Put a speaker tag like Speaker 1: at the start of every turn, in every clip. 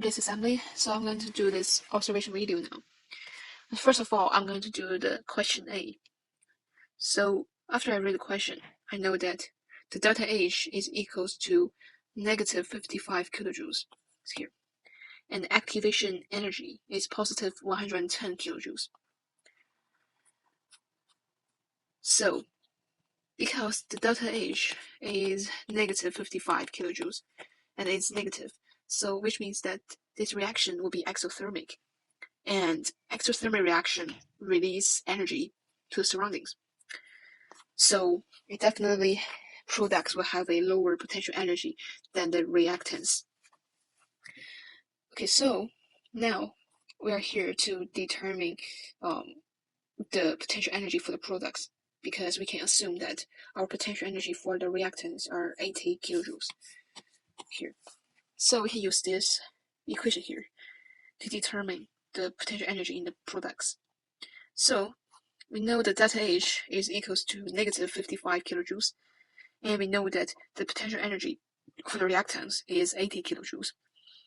Speaker 1: This assembly, so I'm going to do this observation video now. First of all, I'm going to do the question A. So after I read the question, I know that the delta H is equals to negative 55 kilojoules. It's here. And the activation energy is positive 110 kilojoules. So because the delta H is negative 55 kilojoules and it's negative, so which means that this reaction will be exothermic. And exothermic reaction release energy to the surroundings. So it definitely products will have a lower potential energy than the reactants. Okay, so now we are here to determine the potential energy for the products, because we can assume that our potential energy for the reactants are 80 kilojoules here. So we can use this equation here to determine the potential energy in the products. So we know that delta H is equals to negative 55 kilojoules, and we know that the potential energy for the reactants is 80 kilojoules.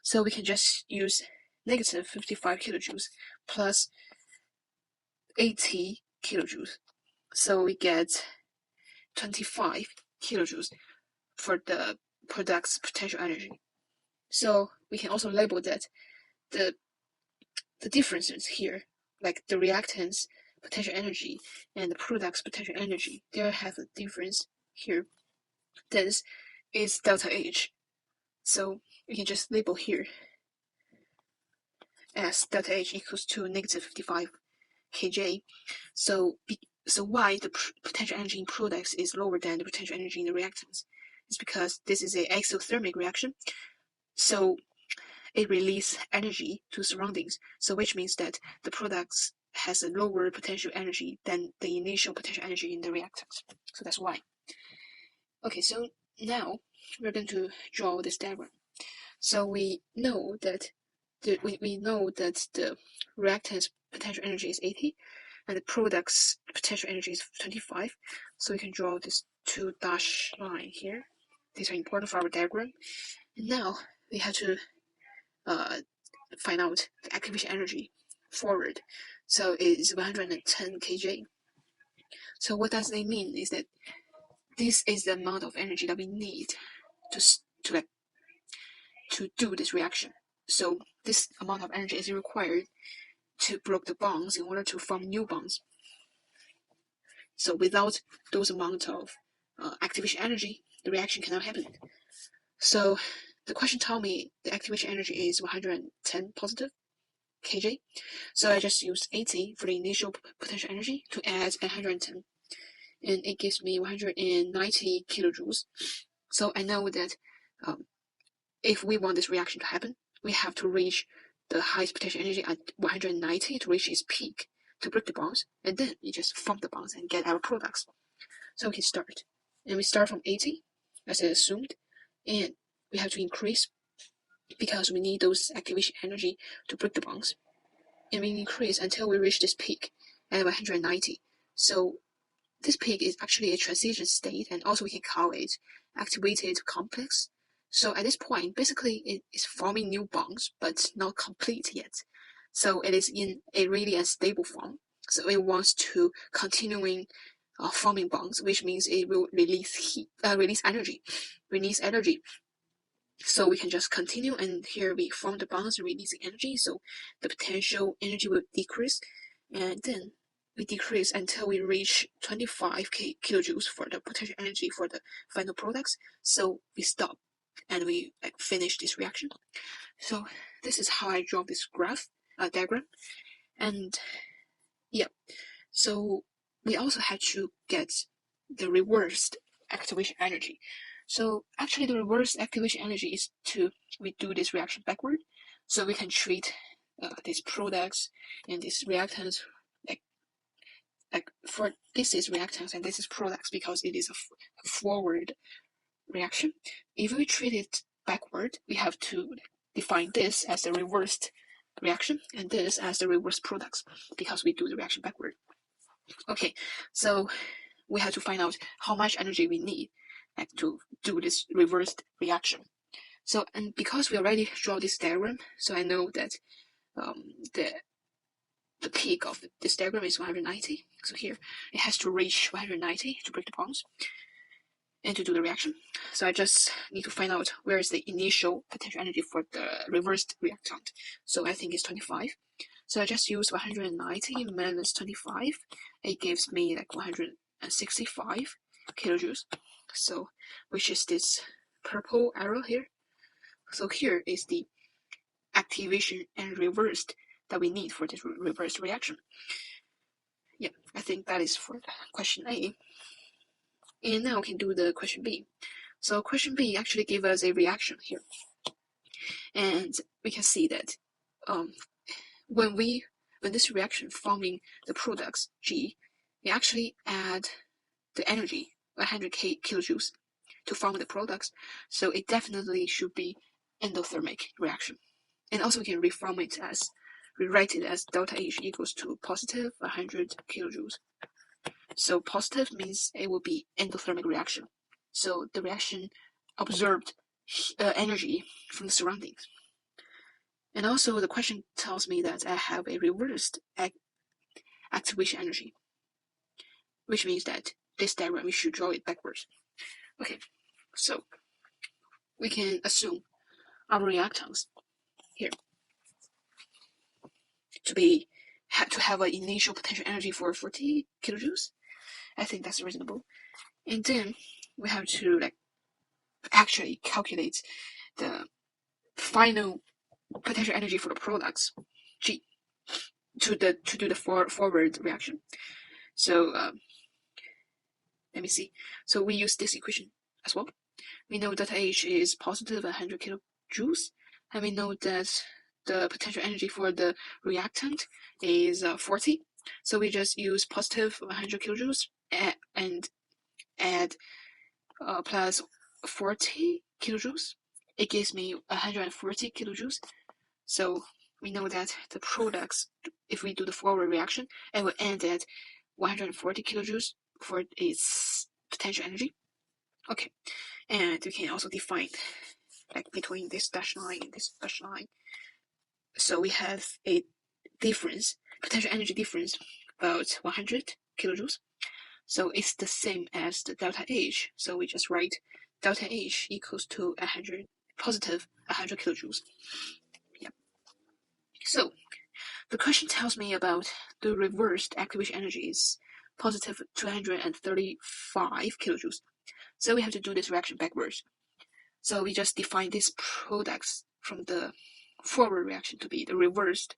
Speaker 1: So we can just use negative 55 kilojoules plus 80 kilojoules. So we get 25 kilojoules for the product's potential energy. So we can also label that the differences here, like the reactants potential energy and the product's potential energy, they have a difference here. This is delta H. So we can just label here as delta H equals to negative 55 kJ. So why the potential energy in products is lower than the potential energy in the reactants? It's because this is an exothermic reaction. So it releases energy to surroundings. So which means that the products has a lower potential energy than the initial potential energy in the reactants. So that's why. Okay, so now we're going to draw this diagram. So we know that the reactant's potential energy is 80 and the product's potential energy is 25. So we can draw this two dash line here. These are important for our diagram. And now we have to find out the activation energy forward. So it is 110 kJ. So what does it mean is that this is the amount of energy that we need to do this reaction. So this amount of energy is required to break the bonds in order to form new bonds. So without those amount of activation energy, the reaction cannot happen. So the question told me the activation energy is 110 positive kJ. So I just used 80 for the initial potential energy to add 110. And it gives me 190 kilojoules. So I know that if we want this reaction to happen, we have to reach the highest potential energy at 190 to reach its peak to break the bonds, and then we just form the bonds and get our products. So we can start. And we start from 80, as I assumed, and we have to increase because we need those activation energy to break the bonds. And we increase until we reach this peak at 190. So this peak is actually a transition state, and also we can call it activated complex. So at this point, basically it is forming new bonds, but not complete yet. So it is in a really unstable form. So it wants to continuing forming bonds, which means it will release energy. So we can just continue, and here we form the bonds releasing energy. So the potential energy will decrease, and then we decrease until we reach 25 kilojoules for the potential energy for the final products. So we stop and we finish this reaction. So this is how I draw this diagram. And yeah, so we also had to get the reversed activation energy. So actually the reverse activation energy is we do this reaction backward. So we can treat these products and these reactants like for this is reactants and this is products because it is a forward reaction. If we treat it backward, we have to define this as the reversed reaction and this as the reverse products because we do the reaction backward. Okay, so we have to find out how much energy we need to do this reversed reaction. So, and because we already draw this diagram, so I know that the peak of this diagram is 190. So here it has to reach 190 to break the bonds and to do the reaction. So I just need to find out where is the initial potential energy for the reversed reactant. So I think it's 25. So I just use 190 minus 25. It gives me like 165 kilojoules. So which is this purple arrow here. So here is the activation and reversed that we need for this reversed reaction. Yeah, I think that is for question A. And now we can do the question B. So question B actually gave us a reaction here. And we can see that when this reaction forming the products G, we actually add the energy 100 kilojoules to form the products. So it definitely should be endothermic reaction. And also we can rewrite it as delta H equals to positive 100 kilojoules. So positive means it will be endothermic reaction. So the reaction absorbed energy from the surroundings. And also the question tells me that I have a reversed activation energy, which means that this diagram we should draw it backwards. Okay, so we can assume our reactants here to have an initial potential energy for 40 kilojoules. I think that's reasonable. And then we have to actually calculate the final potential energy for the products G to do the forward reaction. So let me see. So we use this equation as well. We know that H is positive 100 kilojoules, and we know that the potential energy for the reactant is 40. So we just use positive 100 kilojoules and add plus 40 kilojoules. It gives me 140 kilojoules. So we know that the products, if we do the forward reaction, it will end at 140 kilojoules for its potential energy. Okay, and we can also define between this dashed line and this dashed line. So we have a difference, potential energy difference, about 100 kilojoules. So it's the same as the delta H. So we just write delta H equals to positive 100 kilojoules. Yeah. So the question tells me about the reversed activation energy is positive 235 kilojoules. So we have to do this reaction backwards. So we just define these products from the forward reaction to be the reversed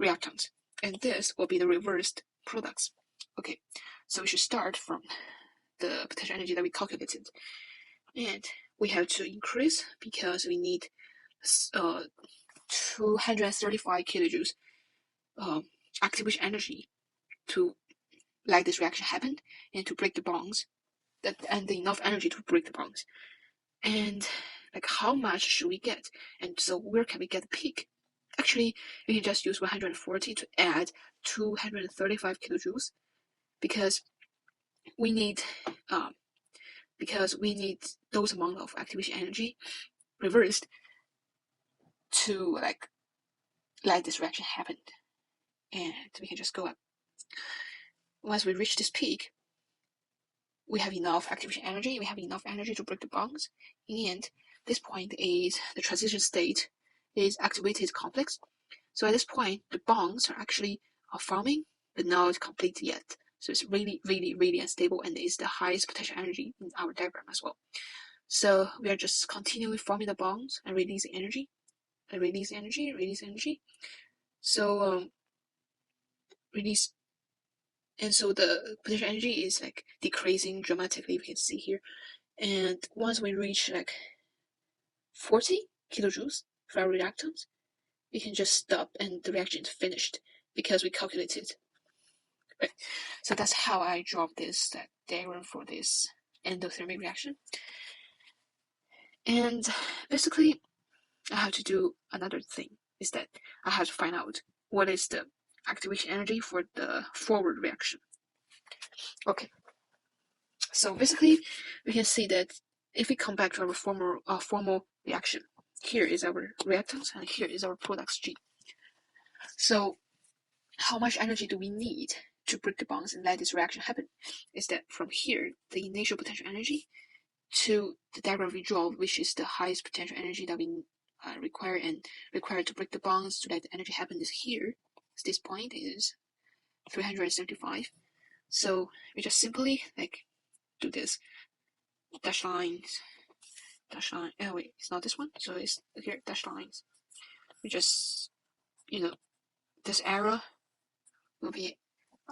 Speaker 1: reactants. And this will be the reversed products. Okay, so we should start from the potential energy that we calculated. And we have to increase because we need 235 kilojoules activation energy to let this reaction happen and to break the bonds, and enough energy to break the bonds. And how much should we get? And so where can we get the peak? Actually, we can just use 140 to add 235 kilojoules because we need those amount of activation energy reversed to let this reaction happen. And we can just go up. Once we reach this peak, we have enough activation energy, we have enough energy to break the bonds, and this point is the transition state is activated complex. So at this point, the bonds are actually forming, but not complete yet. So it's really, really, really unstable, and it's the highest potential energy in our diagram as well. So we are just continuing forming the bonds and releasing energy, and release energy, release energy. So release. And so the potential energy is decreasing dramatically, you can see here. And once we reach 40 kilojoules for our reactants, we can just stop and the reaction is finished because we calculated. Right. So that's how I draw this diagram for this endothermic reaction. And basically, I have to do another thing, is that I have to find out what is the activation energy for the forward reaction. Okay. So basically, we can see that if we come back to our formal reaction, here is our reactants and here is our products G. So how much energy do we need to break the bonds and let this reaction happen? Is that from here, the initial potential energy, to the diagram we draw, which is the highest potential energy that we require to break the bonds to let the energy happen, is here. This point is 375. So we just simply do this dash lines, oh wait, it's not this one, so it's here, dash lines. We just, this arrow will be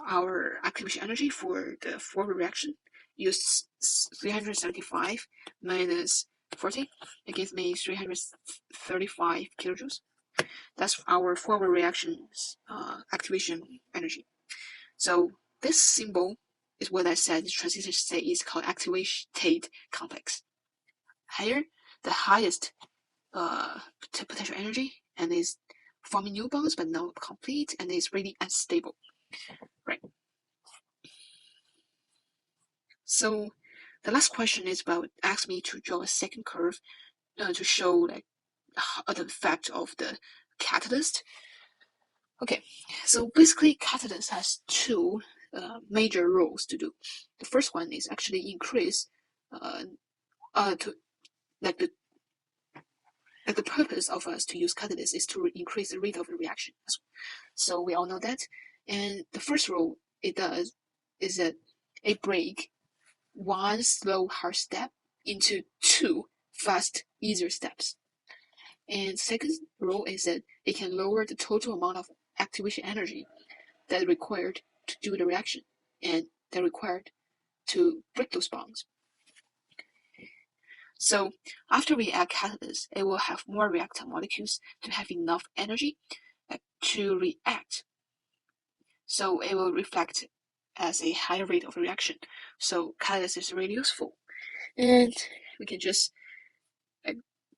Speaker 1: our activation energy for the forward reaction. Use 375 minus 40. It gives me 335 kilojoules. That's our forward reaction's activation energy. So this symbol is what I said the transition state is called activated complex. Higher, the highest potential energy, and is forming new bonds but not complete, and is really unstable. Right. So the last question is ask me to draw a second curve to show the effect of the catalyst. Okay, so basically catalyst has two major roles to do. The first one is actually increase the purpose of us to use catalyst is to increase the rate of the reaction. So we all know that. And the first role it does is that it breaks one slow hard step into two fast easier steps. And second role is that it can lower the total amount of activation energy that is required to do the reaction and that required to break those bonds. So after we add catalyst, it will have more reactant molecules to have enough energy to react. So it will reflect as a higher rate of reaction. So catalyst is really useful. And we can just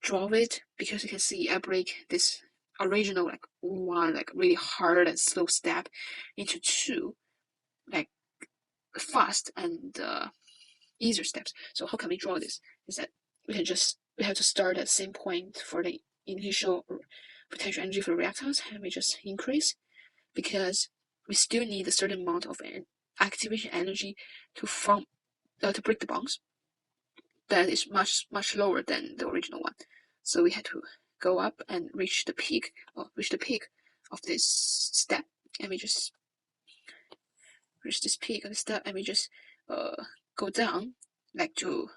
Speaker 1: draw it, because you can see I break this original one really hard and slow step into two fast and easier steps. So how can we draw this? Is that we have to start at the same point for the initial potential energy for reactants, and we just increase, because we still need a certain amount of activation energy to break the bonds. That is much lower than the original one. So we had to go up and reach the peak of this step, and we just reach this peak of the step, and we just go down to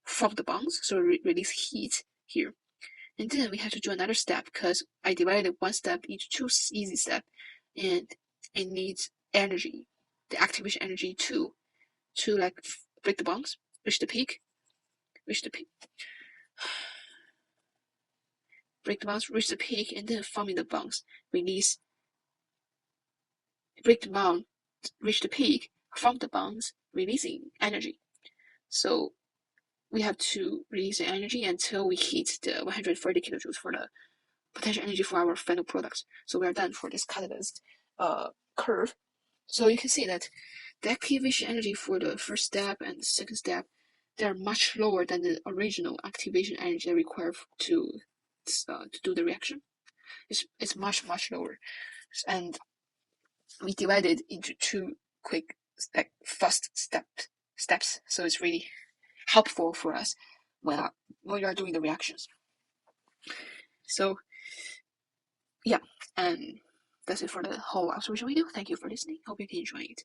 Speaker 1: form the bonds, so release heat here. And then we have to do another step, because I divided one step into two easy steps, and it needs energy, the activation energy to break the bonds, reach the peak, break the bonds, reach the peak, and then forming the bonds, break the bond, reach the peak, form the bonds, releasing energy. So we have to release the energy until we hit the 140 kilojoules for the potential energy for our final products. So we are done for this catalyst curve. So you can see that the activation energy for the first step and the second step, they are much lower than the original activation energy required to do the reaction. It's much lower, and we divide it into two quick fast steps. So it's really helpful for us when you are doing the reactions. So yeah, and that's it for the whole observation video. Thank you for listening. Hope you can enjoy it.